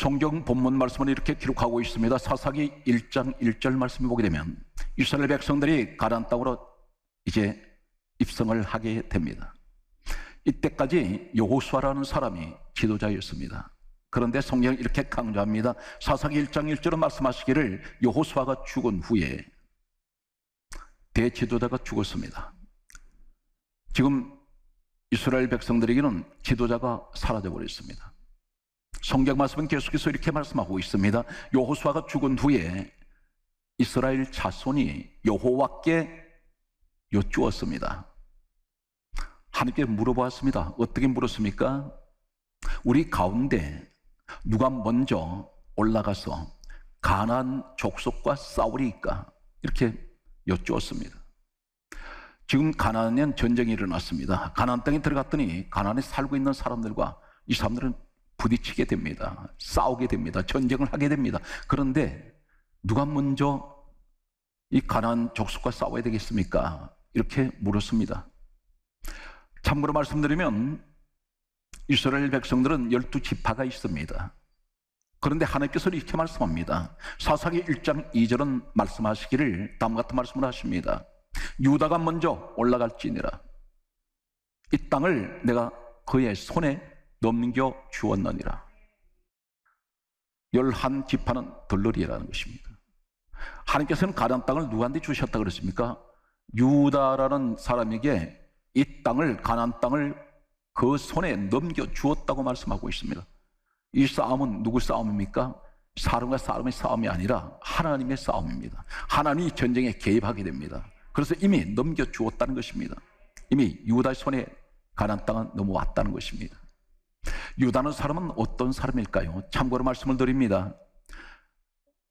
성경 본문 말씀을 이렇게 기록하고 있습니다. 사사기 1장 1절 말씀을 보게 되면 이스라엘 백성들이 가나안 땅으로 이제 입성을 하게 됩니다. 이때까지 여호수아라는 사람이 지도자였습니다. 그런데 성경은 이렇게 강조합니다. 사사기 1장 1절은 말씀하시기를 여호수아가 죽은 후에 대지도자가 죽었습니다. 지금 이스라엘 백성들에게는 지도자가 사라져버렸습니다. 성경 말씀은 계속해서 이렇게 말씀하고 있습니다. 여호수아가 죽은 후에 이스라엘 자손이 여호와께 여쭈었습니다. 하나님께 물어보았습니다. 어떻게 물었습니까? 우리 가운데 누가 먼저 올라가서 가나안 족속과 싸우리까? 이렇게 여쭈었습니다. 지금 가나안엔 전쟁이 일어났습니다. 가나안 땅에 들어갔더니 가나안에 살고 있는 사람들과 이 사람들은 부딪히게 됩니다. 싸우게 됩니다. 전쟁을 하게 됩니다. 그런데 누가 먼저 이 가나안 족속과 싸워야 되겠습니까? 이렇게 물었습니다. 참고로 말씀드리면 이스라엘 백성들은 12지파가 있습니다. 그런데 하나님께서는 이렇게 말씀합니다. 사사기 1장 2절은 말씀하시기를 다음과 같은 말씀을 하십니다. 유다가 먼저 올라갈지니라. 이 땅을 내가 그의 손에 넘겨 주었느니라. 11지파는 들러리라는 것입니다. 하나님께서는 가나안 땅을 누구한테 주셨다 그랬습니까? 유다라는 사람에게 이 땅을, 가나안 땅을 그 손에 넘겨 주었다고 말씀하고 있습니다. 이 싸움은 누구 싸움입니까? 사람과 사람의 싸움이 아니라 하나님의 싸움입니다. 하나님이 전쟁에 개입하게 됩니다. 그래서 이미 넘겨 주었다는 것입니다. 이미 유다의 손에 가나안 땅은 넘어왔다는 것입니다. 유다는 사람은 어떤 사람일까요? 참고로 말씀을 드립니다.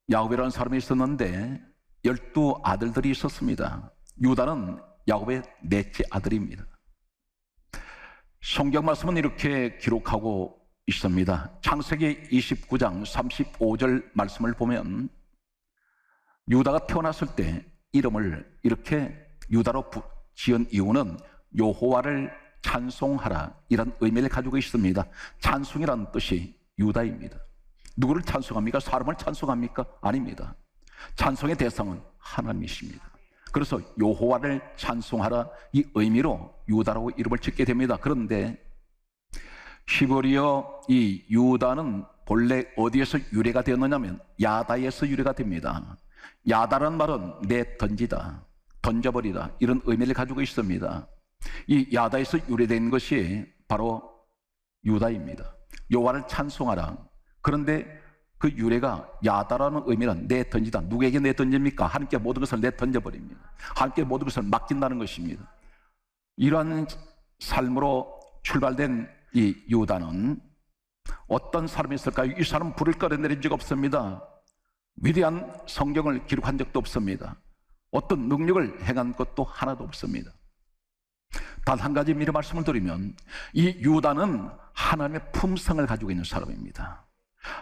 야곱이라는 사람이 있었는데 12아들들이 있었습니다. 유다는 야곱의 넷째 아들입니다. 성경 말씀은 이렇게 기록하고 있습니다. 창세기 29장 35절 말씀을 보면 유다가 태어났을 때 이름을 이렇게 유다로 지은 이유는 여호와를 찬송하라 이런 의미를 가지고 있습니다. 찬송이라는 뜻이 유다입니다. 누구를 찬송합니까? 사람을 찬송합니까? 아닙니다. 찬송의 대상은 하나님이십니다. 그래서 여호와를 찬송하라 이 의미로 유다라고 이름을 짓게 됩니다. 그런데 히브리어 이 유다는 본래 어디에서 유래가 되었느냐면 야다에서 유래가 됩니다. 야다라는 말은 내던지다, 던져버리다 이런 의미를 가지고 있습니다. 이 야다에서 유래된 것이 바로 유다입니다. 여호와를 찬송하라. 그런데 그 유래가 야다라는 의미는 내던지다. 누구에게 내던집니까? 하나님께 모든 것을 내던져버립니다. 하나님께 모든 것을 맡긴다는 것입니다. 이러한 삶으로 출발된 이 유다는 어떤 사람이었을까요? 이 사람은 불을 끌어내린 적 없습니다. 위대한 성경을 기록한 적도 없습니다. 어떤 능력을 행한 것도 하나도 없습니다. 단 한 가지 미리 말씀을 드리면 이 유다는 하나님의 품성을 가지고 있는 사람입니다.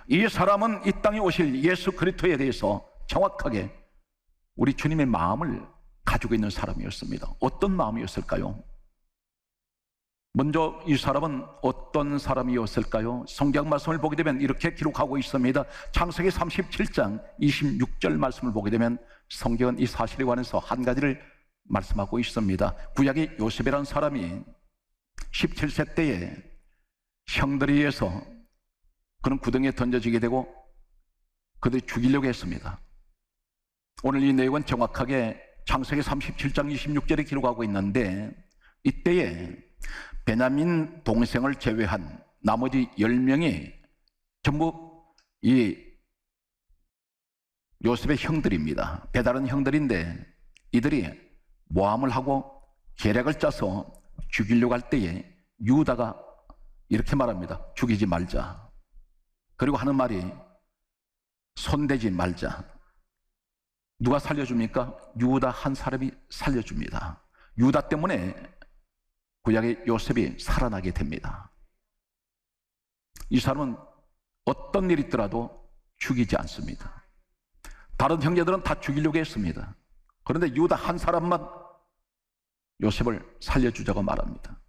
이 사람은 이 땅에 오실 예수 그리스도에 대해서 정확하게 우리 주님의 마음을 가지고 있는 사람이었습니다. 어떤 마음이었을까요? 먼저 이 사람은 어떤 사람이었을까요? 성경 말씀을 보게 되면 이렇게 기록하고 있습니다. 창세기 37장 26절 말씀을 보게 되면 성경은 이 사실에 관해서 한 가지를 말씀하고 있습니다. 구약의 요셉이라는 사람이 17세 때에 형들에 의해서 그는 구덩이에 던져지게 되고 그들이 죽이려고 했습니다. 오늘 이 내용은 정확하게 창세기 37장 26절에 기록하고 있는데 이때에 베냐민 동생을 제외한 나머지 10명이 전부 이 요셉의 형들입니다. 배다른 형들인데 이들이 모함을 하고 계략을 짜서 죽이려고 할 때에 유다가 이렇게 말합니다. 죽이지 말자. 그리고 하는 말이 손대지 말자. 누가 살려줍니까? 유다 한 사람이 살려줍니다. 유다 때문에 구약의 요셉이 살아나게 됩니다. 이 사람은 어떤 일이 있더라도 죽이지 않습니다. 다른 형제들은 다 죽이려고 했습니다. 그런데 유다 한 사람만 요셉을 살려주자고 말합니다.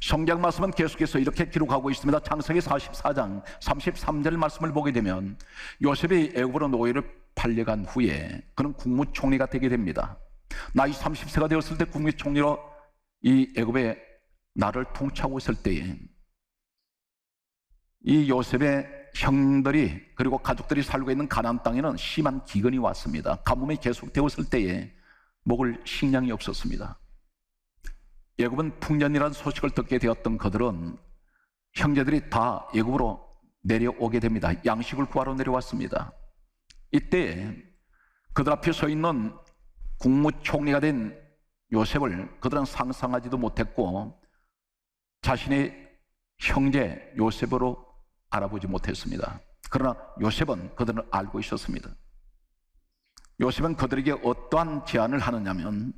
성경 말씀은 계속해서 이렇게 기록하고 있습니다. 창세기 44장 33절 말씀을 보게 되면 요셉이 애굽으로 노예를 팔려간 후에 그는 국무총리가 되게 됩니다. 나이 30세가 되었을 때 국무총리로 이 애굽의 나라를 통치하고 있을 때에 이 요셉의 형들이 그리고 가족들이 살고 있는 가나안 땅에는 심한 기근이 왔습니다. 가뭄이 계속되었을 때에 먹을 식량이 없었습니다. 애굽은 풍년이라는 소식을 듣게 되었던 그들은 형제들이 다 애굽으로 내려오게 됩니다. 양식을 구하러 내려왔습니다. 이때 그들 앞에 서 있는 국무총리가 된 요셉을 그들은 상상하지도 못했고 자신의 형제 요셉으로 알아보지 못했습니다. 그러나 요셉은 그들을 알고 있었습니다. 요셉은 그들에게 어떠한 제안을 하느냐면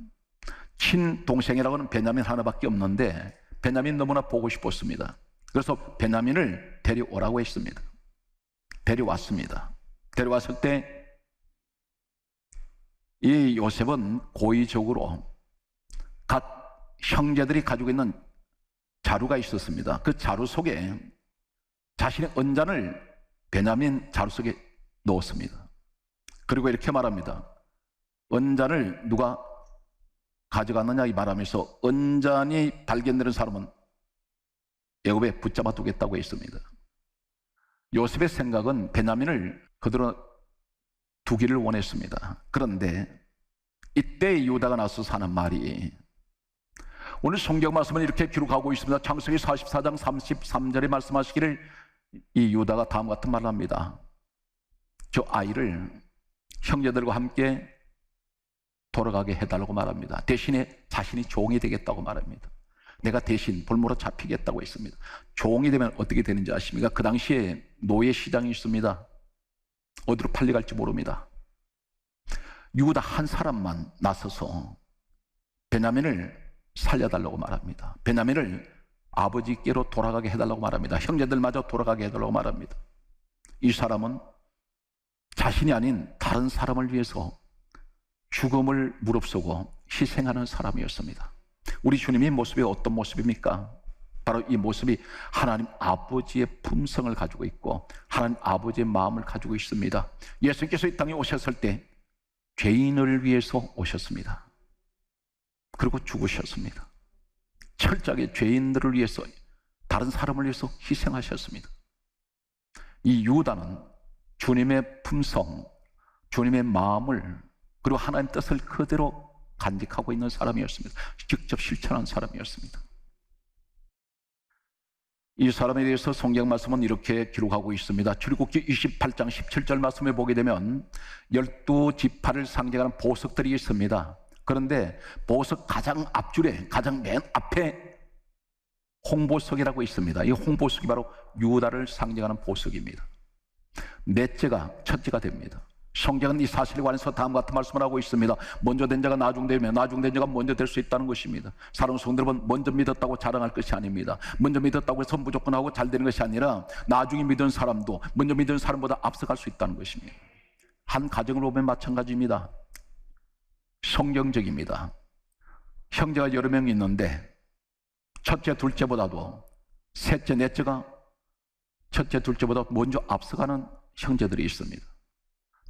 친동생이라고 하는 베냐민 하나밖에 없는데 베냐민 너무나 보고 싶었습니다. 그래서 베냐민을 데려오라고 했습니다. 데려왔습니다. 데려왔을 때 이 요셉은 고의적으로 각 형제들이 가지고 있는 자루가 있었습니다. 그 자루 속에 자신의 은잔을 베냐민 자루 속에 넣었습니다. 그리고 이렇게 말합니다. 은잔을 누가 가져갔느냐 이 말하면서 은잔이 발견되는 사람은 애굽에 붙잡아 두겠다고 했습니다. 요셉의 생각은 베냐민을 그들은 두기를 원했습니다. 그런데 이때 유다가 나서서 하는 말이 오늘 성경 말씀은 이렇게 기록하고 있습니다. 창세기 44장 33절에 말씀하시기를 이 유다가 다음 같은 말을 합니다. 저 아이를 형제들과 함께 돌아가게 해달라고 말합니다. 대신에 자신이 종이 되겠다고 말합니다. 내가 대신 볼모로 잡히겠다고 했습니다. 종이 되면 어떻게 되는지 아십니까? 그 당시에 노예 시장이 있습니다. 어디로 팔려갈지 모릅니다. 유다 한 사람만 나서서 베냐민을 살려달라고 말합니다. 베냐민을 아버지께로 돌아가게 해달라고 말합니다. 형제들마저 돌아가게 해달라고 말합니다. 이 사람은 자신이 아닌 다른 사람을 위해서 죽음을 무릅쓰고 희생하는 사람이었습니다. 우리 주님의 모습이 어떤 모습입니까? 바로 이 모습이 하나님 아버지의 품성을 가지고 있고 하나님 아버지의 마음을 가지고 있습니다. 예수님께서 이 땅에 오셨을 때 죄인을 위해서 오셨습니다. 그리고 죽으셨습니다. 철저하게 죄인들을 위해서 다른 사람을 위해서 희생하셨습니다. 이 유다는 주님의 품성, 주님의 마음을 그리고 하나님 뜻을 그대로 간직하고 있는 사람이었습니다. 직접 실천한 사람이었습니다. 이 사람에 대해서 성경 말씀은 이렇게 기록하고 있습니다. 출애굽기 28장 17절 말씀에 보게 되면 12지파를 상징하는 보석들이 있습니다. 그런데 보석 가장 앞줄에 가장 맨 앞에 홍보석이라고 있습니다. 이 홍보석이 바로 유다를 상징하는 보석입니다. 넷째가 첫째가 됩니다. 성경은 이 사실에 관해서 다음과 같은 말씀을 하고 있습니다. 먼저 된 자가 나중되면 나중된 자가 먼저 될 수 있다는 것입니다. 사람 성도는 먼저 믿었다고 자랑할 것이 아닙니다. 먼저 믿었다고 해서 무조건 하고 잘 되는 것이 아니라 나중에 믿은 사람도 먼저 믿은 사람보다 앞서갈 수 있다는 것입니다. 한 가정을 보면 마찬가지입니다. 성경적입니다. 형제가 여러 명 있는데 첫째, 둘째보다도 셋째, 넷째가 첫째, 둘째보다 먼저 앞서가는 형제들이 있습니다.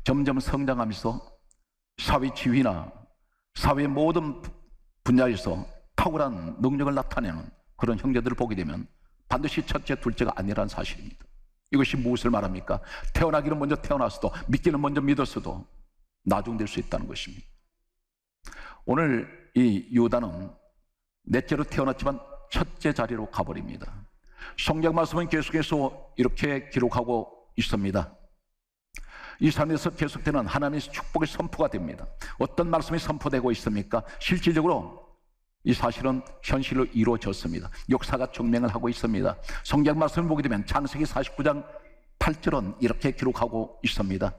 점점 성장하면서 사회 지위나 사회의 모든 분야에서 탁월한 능력을 나타내는 그런 형제들을 보게 되면 반드시 첫째, 둘째가 아니라는 사실입니다. 이것이 무엇을 말합니까? 태어나기는 먼저 태어났어도 믿기는 먼저 믿었어도 나중될 수 있다는 것입니다. 오늘 이 유다는 넷째로 태어났지만 첫째 자리로 가버립니다. 성경 말씀은 계속해서 이렇게 기록하고 있습니다. 이 삶에서 계속되는 하나님의 축복의 선포가 됩니다. 어떤 말씀이 선포되고 있습니까? 실질적으로 이 사실은 현실로 이루어졌습니다. 역사가 증명을 하고 있습니다. 성경 말씀을 보게 되면 창세기 49장 8절은 이렇게 기록하고 있습니다.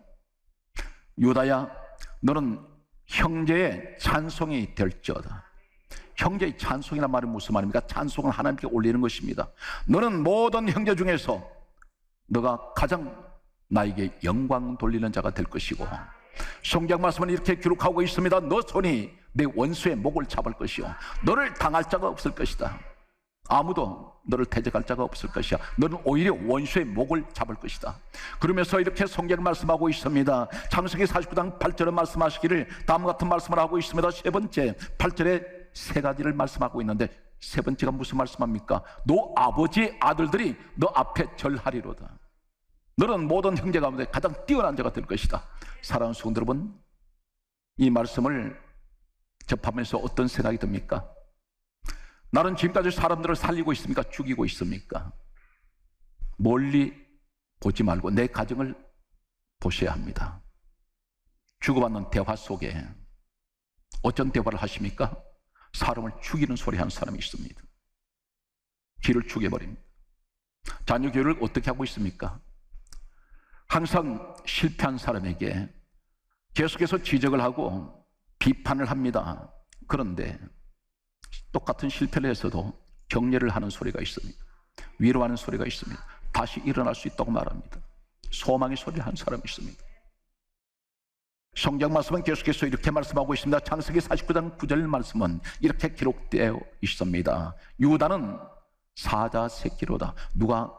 유다야, 너는 형제의 찬송이 될지어다. 형제의 찬송이란 말이 무슨 말입니까? 찬송을 하나님께 올리는 것입니다. 너는 모든 형제 중에서 너가 가장 나에게 영광 돌리는 자가 될 것이고, 성경 말씀은 이렇게 기록하고 있습니다. 너 손이 내 원수의 목을 잡을 것이요 너를 당할 자가 없을 것이다. 아무도 너를 대적할 자가 없을 것이야. 너는 오히려 원수의 목을 잡을 것이다. 그러면서 이렇게 성경 말씀하고 있습니다. 창세기 49장 8절에 말씀하시기를 다음과 같은 말씀을 하고 있습니다. 세 번째 8절에 세 가지를 말씀하고 있는데 세 번째가 무슨 말씀합니까? 너 아버지의 아들들이 너 앞에 절하리로다. 너는 모든 형제 가운데 가장 뛰어난 자가 될 것이다. 사랑하는 성도 여러분, 이 말씀을 접하면서 어떤 생각이 듭니까? 나는 지금까지 사람들을 살리고 있습니까? 죽이고 있습니까? 멀리 보지 말고 내 가정을 보셔야 합니다. 주고받는 대화 속에 어떤 대화를 하십니까? 사람을 죽이는 소리 하는 사람이 있습니다. 귀를 죽여버립니다. 자녀 교육을 어떻게 하고 있습니까? 항상 실패한 사람에게 계속해서 지적을 하고 비판을 합니다. 그런데 똑같은 실패를 해서도 격려를 하는 소리가 있습니다. 위로하는 소리가 있습니다. 다시 일어날 수 있다고 말합니다. 소망의 소리를 하는 사람이 있습니다. 성경 말씀은 계속해서 이렇게 말씀하고 있습니다. 창세기 49장 9절 말씀은 이렇게 기록되어 있습니다. 유다는 사자 새끼로다. 누가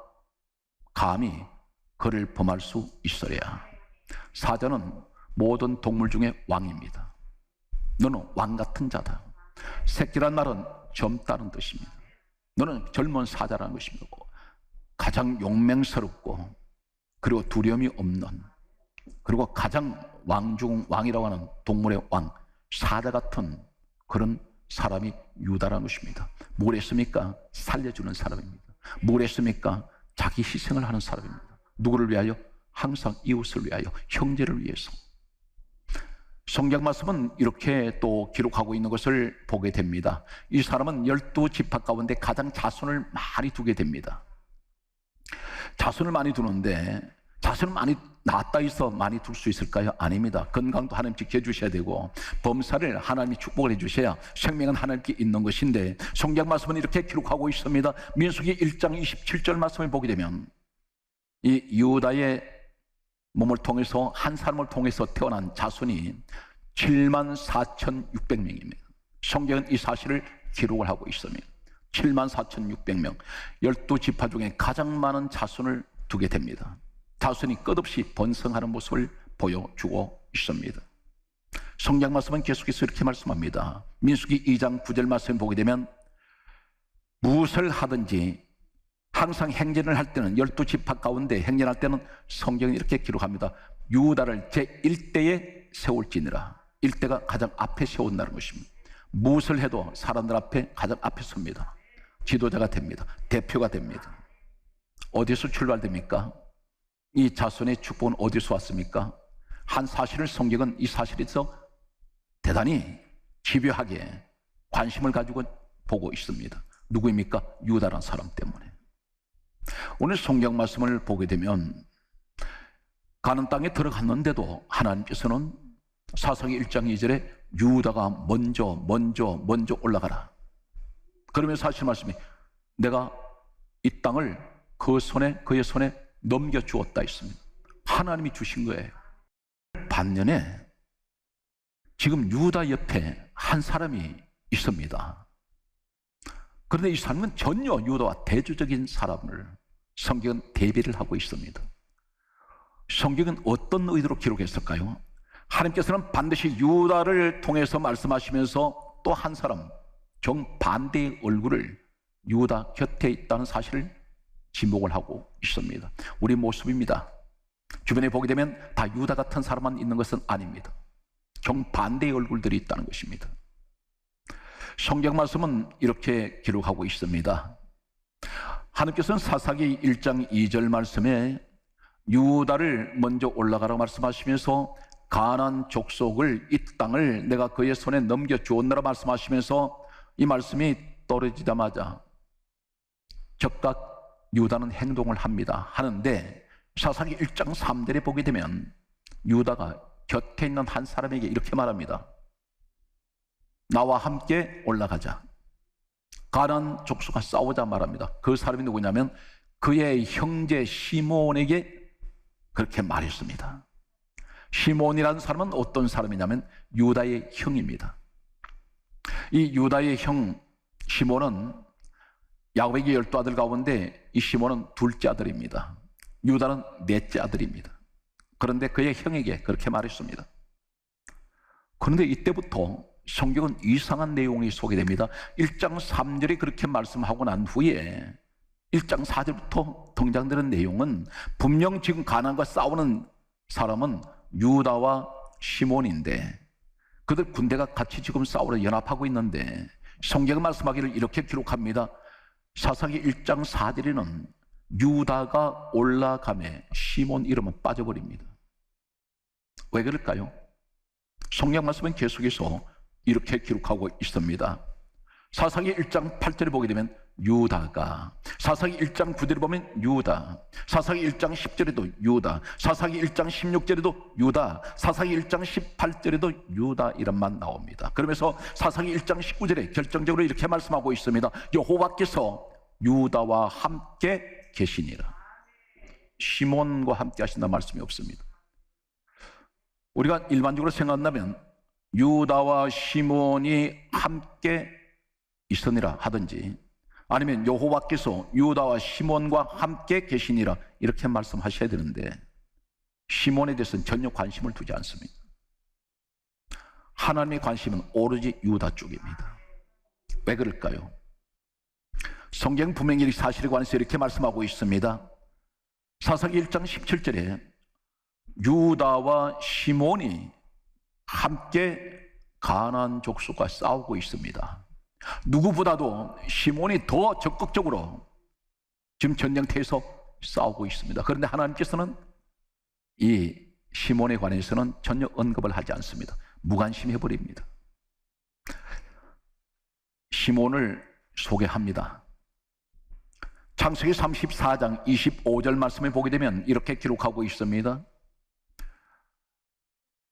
감히 그를 범할 수 있으랴. 사자는 모든 동물 중에 왕입니다. 너는 왕 같은 자다. 새끼란 말은 젊다는 뜻입니다. 너는 젊은 사자라는 것입니다. 가장 용맹스럽고 그리고 두려움이 없는, 그리고 가장 왕 중 왕이라고 하는 동물의 왕, 사자 같은 그런 사람이 유다라는 것입니다. 뭘 했습니까? 살려주는 사람입니다. 뭘 했습니까? 자기 희생을 하는 사람입니다. 누구를 위하여? 항상 이웃을 위하여, 형제를 위해서. 성경 말씀은 이렇게 또 기록하고 있는 것을 보게 됩니다. 이 사람은 12지파 가운데 가장 자손을 많이 두게 됩니다. 자손을 많이 두는데 자손을 많이 낳았다 해서 많이 둘 수 있을까요? 아닙니다. 건강도 하나님 지켜주셔야 되고 범사를 하나님이 축복을 해주셔야 생명은 하나님께 있는 것인데 성경 말씀은 이렇게 기록하고 있습니다. 민수기 1장 27절 말씀을 보게 되면 이 유다의 몸을 통해서 한 사람을 통해서 태어난 자손이 74,600명입니다. 성경은 이 사실을 기록을 하고 있습니다. 74,600명, 12지파 중에 가장 많은 자손을 두게 됩니다. 자손이 끝없이 번성하는 모습을 보여주고 있습니다. 성경 말씀은 계속해서 이렇게 말씀합니다. 민수기 2장 9절 말씀 보게 되면 무엇을 하든지 항상 행진을 할 때는 12지파 가운데 행진할 때는 성경이 이렇게 기록합니다. 유다를 제1대에 세울지니라. 1대가 가장 앞에 세운다는 것입니다. 무엇을 해도 사람들 앞에 가장 앞에 섭니다. 지도자가 됩니다. 대표가 됩니다. 어디서 출발됩니까? 이 자손의 축복은 어디서 왔습니까? 한 사실을 성경은 이 사실에서 대단히 집요하게 관심을 가지고 보고 있습니다. 누구입니까? 유다라는 사람 때문에. 오늘 성경 말씀을 보게 되면 가나안 땅에 들어갔는데도 하나님께서는 사사기 1장 2절에 유다가 먼저 올라가라. 그러면 사실 말씀이 내가 이 땅을 그의 손에 넘겨주었다 했습니다. 하나님이 주신 거예요. 반면에 지금 유다 옆에 한 사람이 있습니다. 그런데 이 사람은 전혀 유다와 대조적인 사람을 성경은 대비를 하고 있습니다. 성경은 어떤 의도로 기록했을까요? 하나님께서는 반드시 유다를 통해서 말씀하시면서 또 한 사람, 정반대의 얼굴을 유다 곁에 있다는 사실을 지목을 하고 있습니다. 우리 모습입니다. 주변에 보게 되면 다 유다 같은 사람만 있는 것은 아닙니다. 정반대의 얼굴들이 있다는 것입니다. 성경 말씀은 이렇게 기록하고 있습니다. 하나님께서는 사사기 1장 2절 말씀에 유다를 먼저 올라가라고 말씀하시면서 가나안 족속을, 이 땅을 내가 그의 손에 넘겨주었노라 말씀하시면서 이 말씀이 떨어지자마자 즉각 유다는 행동을 합니다. 하는데 사사기 1장 3절에 보게 되면 유다가 곁에 있는 한 사람에게 이렇게 말합니다. 나와 함께 올라가자. 가나안 족속과 싸우자 말합니다. 그 사람이 누구냐면 그의 형제 시몬에게 그렇게 말했습니다. 시몬이라는 사람은 어떤 사람이냐면 유다의 형입니다. 이 유다의 형 시몬은 야곱에게 12아들 가운데 이 시몬은 둘째 아들입니다. 유다는 넷째 아들입니다. 그런데 그의 형에게 그렇게 말했습니다. 그런데 이때부터 성경은 이상한 내용이 소개됩니다. 1장 3절에 그렇게 말씀하고 난 후에 1장 4절부터 등장되는 내용은 분명 지금 가나안과 싸우는 사람은 유다와 시몬인데 그들 군대가 같이 지금 싸우러 연합하고 있는데 성경은 말씀하기를 이렇게 기록합니다. 사사기 1장 4절에는 유다가 올라가매 시몬 이름은 빠져버립니다. 왜 그럴까요? 성경 말씀은 계속해서 이렇게 기록하고 있습니다. 사사기 1장 8절에 보게 되면 유다가, 사사기 1장 9절에 보면 유다, 사사기 1장 10절에도 유다, 사사기 1장 16절에도 유다, 사사기 1장 18절에도 유다 이름만 나옵니다. 그러면서 사사기 1장 19절에 결정적으로 이렇게 말씀하고 있습니다. 여호와께서 유다와 함께 계시니라. 시몬과 함께 하신다는 말씀이 없습니다. 우리가 일반적으로 생각한다면 유다와 시몬이 함께 있으니라 하든지 아니면 여호와께서 유다와 시몬과 함께 계시니라 이렇게 말씀하셔야 되는데 시몬에 대해서는 전혀 관심을 두지 않습니다. 하나님의 관심은 오로지 유다 쪽입니다. 왜 그럴까요? 성경 분명히 이 사실에 관해서 이렇게 말씀하고 있습니다. 사사기 1장 17절에 유다와 시몬이 함께 가나안 족속과 싸우고 있습니다. 누구보다도 시몬이 더 적극적으로 지금 전쟁터에서 싸우고 있습니다. 그런데 하나님께서는 이 시몬에 관해서는 전혀 언급을 하지 않습니다. 무관심해버립니다. 시몬을 소개합니다. 창세기 34장 25절 말씀을 보게 되면 이렇게 기록하고 있습니다.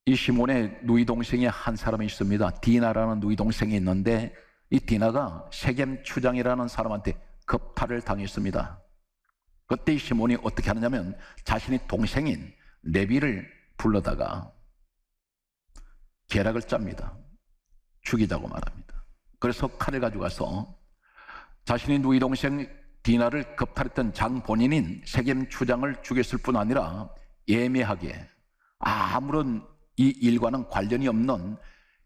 이 시몬의 누이 동생이 한 사람이 있습니다. 디나라는 누이 동생이 있는데 이 디나가 세겜 추장이라는 사람한테 겁탈을 당했습니다. 그때 이 시몬이 어떻게 하느냐면 자신의 동생인 레비를 불러다가 계략을 짭니다. 죽이자고 말합니다. 그래서 칼을 가지고 가서 자신의 누이 동생 디나를 겁탈했던 장 본인인 세겜 추장을 죽였을 뿐 아니라 예매하게 아무런 이 일과는 관련이 없는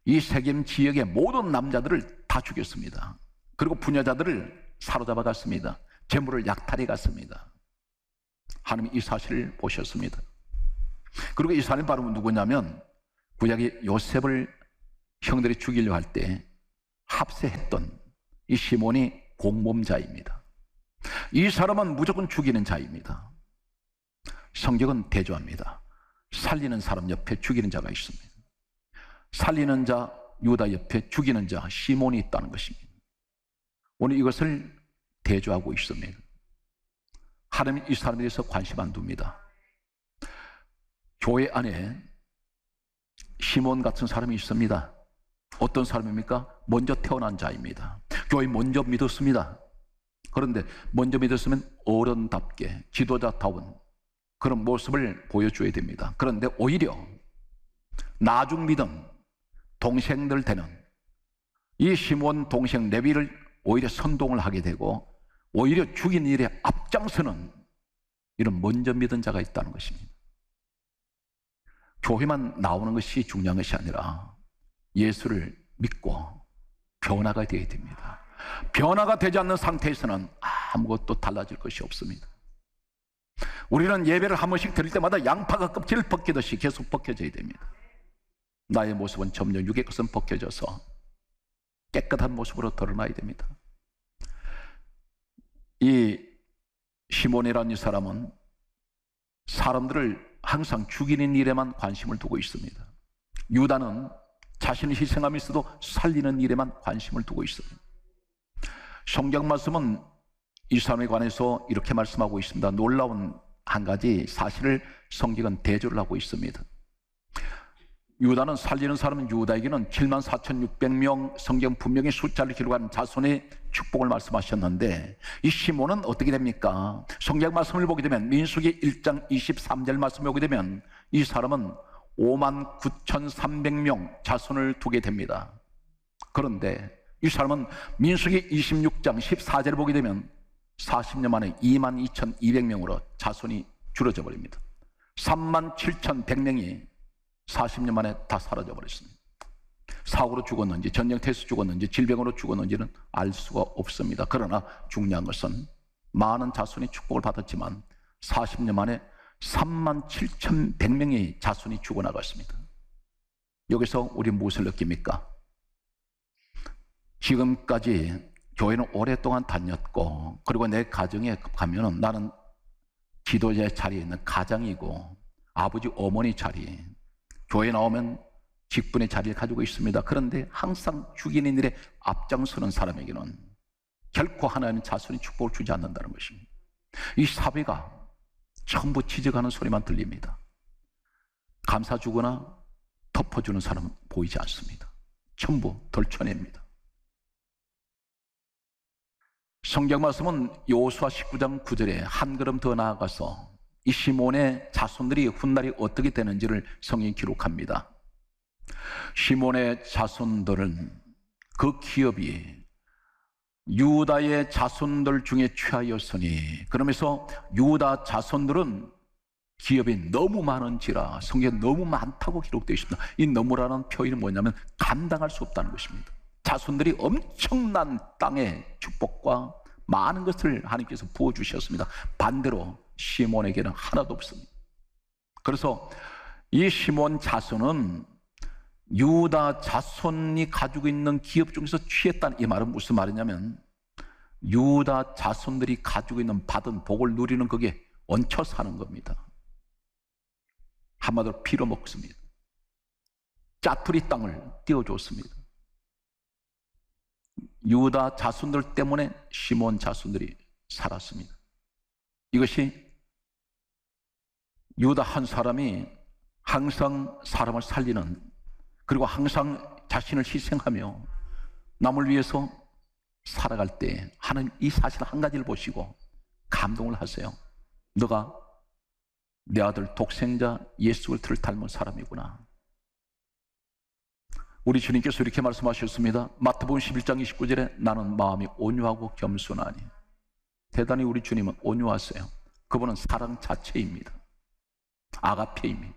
이 세겜 지역의 모든 남자들을 다 죽였습니다. 그리고 부녀자들을 사로잡아 갔습니다. 재물을 약탈해 갔습니다. 하나님이 이 사실을 보셨습니다. 그리고 이 사람이 바로 누구냐면 구약의 요셉을 형들이 죽이려고 할 때 합세했던 이 시몬이 공범자입니다. 이 사람은 무조건 죽이는 자입니다. 성경은 대조합니다. 살리는 사람 옆에 죽이는 자가 있습니다. 살리는 자 유다 옆에 죽이는 자 시몬이 있다는 것입니다. 오늘 이것을 대조하고 있습니다. 하나님이 이 사람에 대해서 관심 안 둡니다. 교회 안에 시몬 같은 사람이 있습니다. 어떤 사람입니까? 먼저 태어난 자입니다. 교회 먼저 믿었습니다. 그런데 먼저 믿었으면 어른답게 지도자다운 그런 모습을 보여줘야 됩니다. 그런데 오히려 나중 믿은 동생들 되는 이 시몬 동생 레비를 오히려 선동을 하게 되고 오히려 죽인 일에 앞장서는 이런 먼저 믿은 자가 있다는 것입니다. 교회만 나오는 것이 중요한 것이 아니라 예수를 믿고 변화가 되어야 됩니다. 변화가 되지 않는 상태에서는 아무것도 달라질 것이 없습니다. 우리는 예배를 한 번씩 드릴 때마다 양파가 껍질을 벗기듯이 계속 벗겨져야 됩니다. 나의 모습은 점점 육의 것은 벗겨져서 깨끗한 모습으로 드러나야 됩니다. 이 시몬이라는 이 사람은 사람들을 항상 죽이는 일에만 관심을 두고 있습니다. 유다는 자신을 희생하면서도 살리는 일에만 관심을 두고 있습니다. 성경 말씀은 이 사람에 관해서 이렇게 말씀하고 있습니다. 놀라운 한 가지 사실을 성경은 대조를 하고 있습니다. 유다는 살리는 사람은 유다에게는 74,600명 성경 분명히 숫자를 기록한 자손의 축복을 말씀하셨는데 이 시몬은 어떻게 됩니까? 성경 말씀을 보게 되면 민수기 1장 23절 말씀을 보게 되면 이 사람은 59,300명 자손을 두게 됩니다. 그런데 이 사람은 민수기 26장 14절을 보게 되면 40년 만에 22,200명으로 자손이 줄어져 버립니다. 37,100명이 40년 만에 다 사라져 버렸습니다. 사고로 죽었는지, 전쟁터에서 죽었는지, 질병으로 죽었는지는 알 수가 없습니다. 그러나 중요한 것은 많은 자손이 축복을 받았지만 40년 만에 37,100명의 자손이 죽어나갔습니다. 여기서 우리 무엇을 느낍니까? 지금까지 교회는 오랫동안 다녔고, 그리고 내 가정에 가면은 나는 지도자의 자리에 있는 가장이고, 아버지 어머니 자리, 교회 나오면 직분의 자리를 가지고 있습니다. 그런데 항상 죽이는 일에 앞장서는 사람에게는 결코 하나님의 자손이 축복을 주지 않는다는 것입니다. 이 사회가 전부 지적하는 소리만 들립니다. 감싸주거나 덮어주는 사람은 보이지 않습니다. 전부 덜쳐냅니다. 성경 말씀은 여호수아 19장 9절에 한 걸음 더 나아가서 이 시몬의 자손들이 훗날이 어떻게 되는지를 성경이 기록합니다. 시몬의 자손들은 그 기업이 유다의 자손들 중에 취하였으니, 그러면서 유다 자손들은 기업이 너무 많은지라 성경에 너무 많다고 기록되어 있습니다. 이 너무라는 표현이 뭐냐면 감당할 수 없다는 것입니다. 자손들이 엄청난 땅의 축복과 많은 것을 하나님께서 부어주셨습니다. 반대로 시몬에게는 하나도 없습니다. 그래서 이 시몬 자손은 유다 자손이 가지고 있는 기업 중에서 취했다는 이 말은 무슨 말이냐면, 유다 자손들이 가지고 있는 받은 복을 누리는 그게 얹혀 사는 겁니다. 한마디로 빌어먹습니다. 짜투리 땅을 띄워줬습니다. 유다 자손들 때문에 시몬 자손들이 살았습니다. 이것이 유다 한 사람이 항상 사람을 살리는, 그리고 항상 자신을 희생하며 남을 위해서 살아갈 때 하나님 이 사실 한 가지를 보시고 감동을 하세요. 너가 내 아들 독생자 예수 그리스도를 닮은 사람이구나. 우리 주님께서 이렇게 말씀하셨습니다. 마태복음 11장 29절에 나는 마음이 온유하고 겸손하니. 대단히 우리 주님은 온유하세요. 그분은 사랑 자체입니다. 아가페입니다.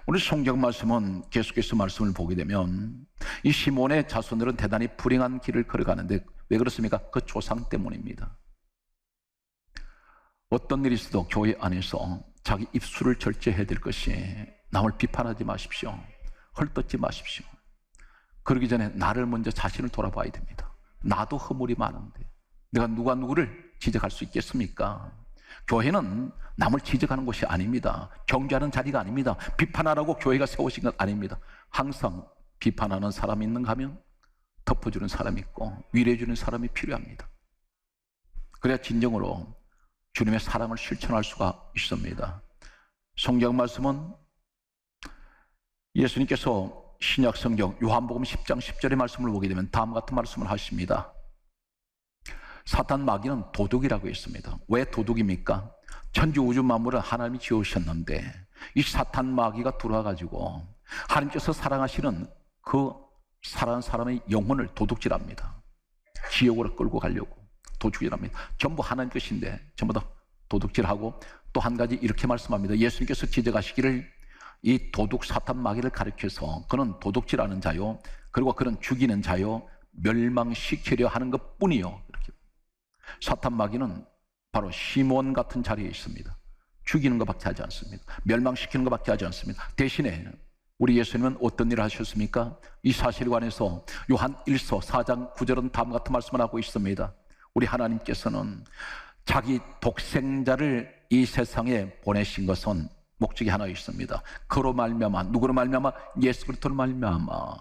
오늘 성경 말씀은 계속해서 말씀을 보게 되면 이 시몬의 자손들은 대단히 불행한 길을 걸어가는데 왜 그렇습니까? 그 조상 때문입니다. 어떤 일이 있어도 교회 안에서 자기 입술을 절제해야 될 것이, 남을 비판하지 마십시오. 헐뜯지 마십시오. 그러기 전에 나를 먼저 자신을 돌아봐야 됩니다. 나도 허물이 많은데 내가 누가 누구를 지적할 수 있겠습니까? 교회는 남을 지적하는 곳이 아닙니다. 경주하는 자리가 아닙니다. 비판하라고 교회가 세우신 것 아닙니다. 항상 비판하는 사람이 있는가 하면 덮어주는 사람이 있고 위로해주는 사람이 필요합니다. 그래야 진정으로 주님의 사랑을 실천할 수가 있습니다. 성경 말씀은 예수님께서 신약 성경 요한복음 10장 10절의 말씀을 보게 되면 다음 같은 말씀을 하십니다. 사탄 마귀는 도둑이라고 했습니다. 왜 도둑입니까? 천지 우주 만물을 하나님이 지으셨는데 이 사탄 마귀가 들어와가지고 하나님께서 사랑하시는 그 사랑하는 사람의 영혼을 도둑질합니다. 지옥으로 끌고 가려고 도둑질합니다. 전부 하나님 것인데 전부 다 도둑질하고, 또 한 가지 이렇게 말씀합니다. 예수님께서 지적하시기를 이 도둑 사탄 마귀를 가리켜서 그는 도둑질하는 자요, 그리고 그는 죽이는 자요, 멸망시키려 하는 것 뿐이요. 이렇게. 사탄 마귀는 바로 시몬 같은 자리에 있습니다. 죽이는 것밖에 하지 않습니다. 멸망시키는 것밖에 하지 않습니다. 대신에 우리 예수님은 어떤 일을 하셨습니까? 이 사실에 관해서 요한 1서 4장 9절은 다음 같은 말씀을 하고 있습니다. 우리 하나님께서는 자기 독생자를 이 세상에 보내신 것은 목적이 하나 있습니다. 그로 말미암아, 누구로 말미암아? 예수 그리스도로 말미암아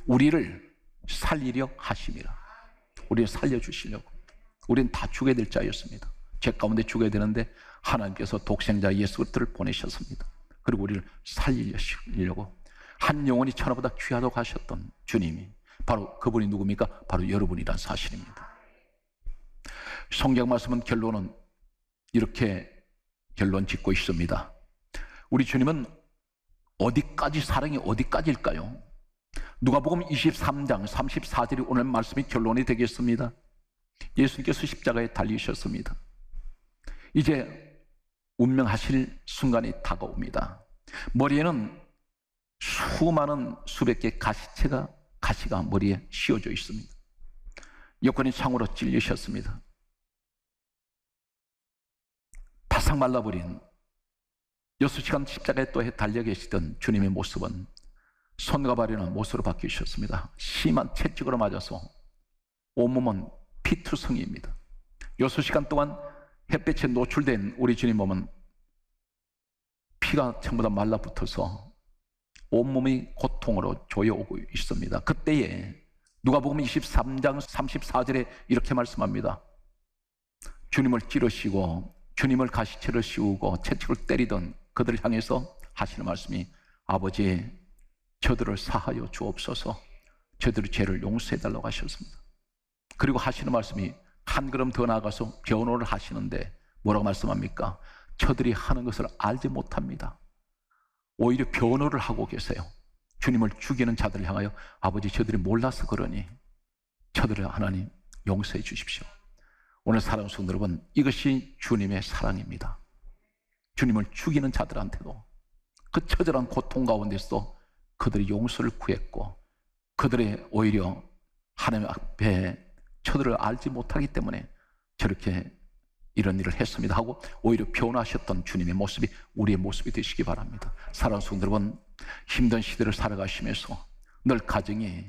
우리를 살리려 하심이라. 우리를 살려주시려고. 우리는 다 죽어야 될 자였습니다. 죄 가운데 죽어야 되는데 하나님께서 독생자 예수 그리스도를 보내셨습니다. 그리고 우리를 살리려고 한 영혼이 천하보다 귀하다고 하셨던 주님이 바로 그분이 누굽니까? 바로 여러분이란 사실입니다. 성경 말씀은 결론은 이렇게 결론 짓고 있습니다. 우리 주님은 어디까지 사랑이 어디까지일까요? 누가복음 23장 34절이 오늘 말씀이 결론이 되겠습니다. 예수님께서 십자가에 달리셨습니다. 이제 운명하실 순간이 다가옵니다. 머리에는 수많은 수백 개의 가시가 머리에 씌워져 있습니다. 여건이 창으로 찔리셨습니다. 바싹 말라버린 6시간 십자가에 또 달려 계시던 주님의 모습은 손과 발에는 못으로 바뀌셨습니다. 심한 채찍으로 맞아서 온몸은 피투성이입니다. 6시간 동안 햇볕에 노출된 우리 주님 몸은 피가 전부 다 말라붙어서 온몸이 고통으로 조여오고 있습니다. 그때에 누가복음 23장 34절에 이렇게 말씀합니다. 주님을 찌르시고 주님을 가시채를 씌우고 채찍을 때리던 그들을 향해서 하시는 말씀이 아버지 저들을 사하여 주옵소서 저들의 죄를 용서해달라고 하셨습니다. 그리고 하시는 말씀이 한 걸음 더 나아가서 변호를 하시는데 뭐라고 말씀합니까? 저들이 하는 것을 알지 못합니다. 오히려 변호를 하고 계세요. 주님을 죽이는 자들을 향하여 아버지 저들이 몰라서 그러니 저들을 하나님 용서해 주십시오. 오늘 사랑하는 성도 여러분, 이것이 주님의 사랑입니다. 주님을 죽이는 자들한테도 그 처절한 고통 가운데서 그들이 용서를 구했고 그들의 오히려 하나님 앞에 저들을 알지 못하기 때문에 저렇게 이런 일을 했습니다 하고 오히려 변화하셨던 주님의 모습이 우리의 모습이 되시기 바랍니다. 사랑하는 성도 여러분, 힘든 시대를 살아가시면서 늘 가정이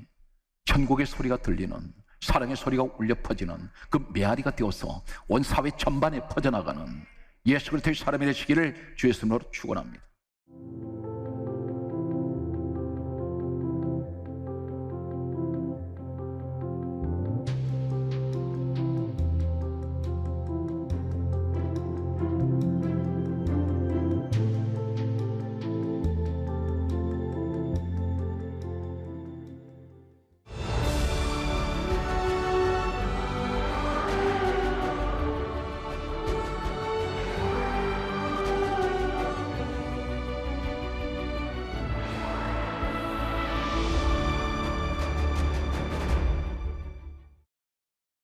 천국의 소리가 들리는 사랑의 소리가 울려 퍼지는 그 메아리가 되어서 온 사회 전반에 퍼져나가는 예수 그리스도의 사람이 되시기를 주의 이름으로 축원합니다.